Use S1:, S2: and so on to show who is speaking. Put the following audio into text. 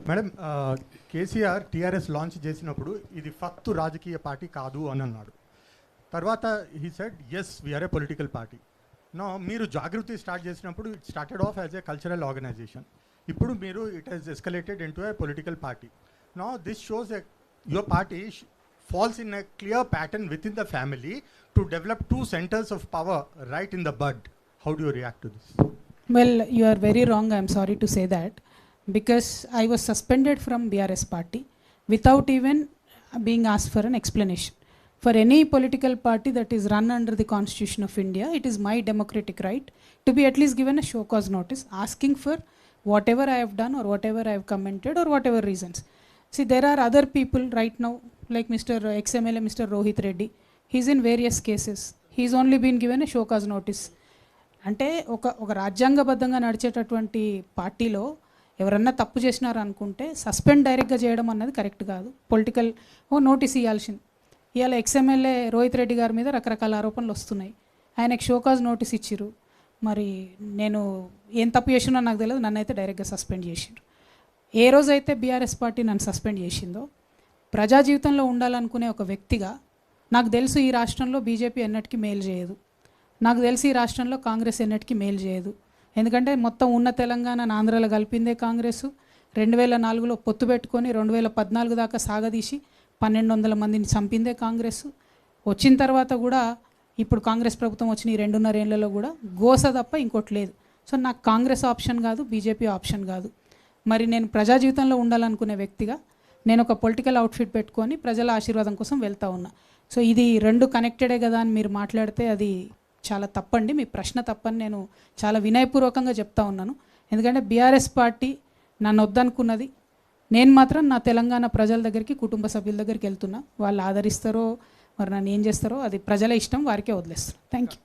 S1: Madam, KCR TRS launch చేసినప్పుడు ఇది ఫక్తు రాజకీయ పార్టీ కాదు అని అన్నాడు. తర్వాత he said yes we're a political party. No, మీరు జాగృతి స్టార్ట్ చేసినప్పుడు it started off as a cultural organisation. ఇప్పుడు మీరు it has escalated in to a political party. No, this shows your party falls in a clear pattern within the family to develop two centers of power right in the bud. How do you react to this?
S2: Well, you are very wrong. I am sorry to say that, because I was suspended from BRS party without even being asked for an explanation. For any political party that is run under the Constitution of India, it is my democratic right to be at least given a show cause notice asking for whatever I have done or whatever I have commented or whatever reasons. See, there are other people right now, like Mr. XMLA, Mr. Rohit Reddy. He's in various cases. He's only been given a show cause notice. అంటే ఒక రాజ్యాంగబద్ధంగా నడిచేటటువంటి పార్టీలో ఎవరన్నా తప్పు చేసినారు అనుకుంటే suspend డైరెక్ట్గా చేయడం అన్నది కరెక్ట్ కాదు. పొలిటికల్ నోటీస్ ఇవ్వాల్సింది. ఇవాళ ఎక్స్ఎమ్మెల్యే రోహిత్ రెడ్డి గారి మీద రకరకాల ఆరోపణలు వస్తున్నాయి. ఆయనకు షో కాజ్ నోటీస్ ఇచ్చిర్రు. మరి నేను ఏం తప్పు చేసినా నాకు తెలియదు, నన్ను అయితే డైరెక్ట్గా సస్పెండ్ చేసిండ్రు. ఏ రోజైతే బీఆర్ఎస్ పార్టీ నన్ను సస్పెండ్ చేసిందో, ప్రజా జీవితంలో ఉండాలనుకునే ఒక వ్యక్తిగా నాకు తెలుసు ఈ రాష్ట్రంలో బీజేపీ ఎన్నటికీ మేలు చేయదు, నాకు తెలిసి ఈ రాష్ట్రంలో కాంగ్రెస్ ఎన్నటికీ మేలు చేయదు. ఎందుకంటే మొత్తం ఉన్న తెలంగాణ ఆంధ్రాలో కలిపిందే కాంగ్రెస్. 2004లో పొత్తు పెట్టుకొని 2014 దాకా సాగదీసి 1200 మందిని చంపిందే కాంగ్రెస్. వచ్చిన తర్వాత కూడా ఇప్పుడు కాంగ్రెస్ ప్రభుత్వం వచ్చిన ఈ 2.5 ఏళ్లలో కూడా గోస తప్ప ఇంకోటి లేదు. సో నాకు కాంగ్రెస్ ఆప్షన్ కాదు, బీజేపీ ఆప్షన్ కాదు. మరి నేను ప్రజా జీవితంలో ఉండాలనుకునే వ్యక్తిగా నేను ఒక పొలిటికల్ అవుట్ఫిట్ పెట్టుకొని ప్రజల ఆశీర్వాదం కోసం వెళ్తూ ఉన్నా. సో ఇది రెండు కనెక్టెడే కదా అని మీరు మాట్లాడితే అది చాలా తప్పండి. మీ ప్రశ్న తప్పని నేను చాలా వినయపూర్వకంగా చెప్తా ఉన్నాను. ఎందుకంటే బీఆర్ఎస్ పార్టీ నన్ను వద్దనుకున్నది. నేను మాత్రం నా తెలంగాణ ప్రజల దగ్గరికి, కుటుంబ సభ్యుల దగ్గరికి వెళ్తున్నా. వాళ్ళు ఆదరిస్తారో మరి నన్ను ఏం చేస్తారో అది ప్రజల ఇష్టం, వారికే వదిలేస్తారు. Thank you.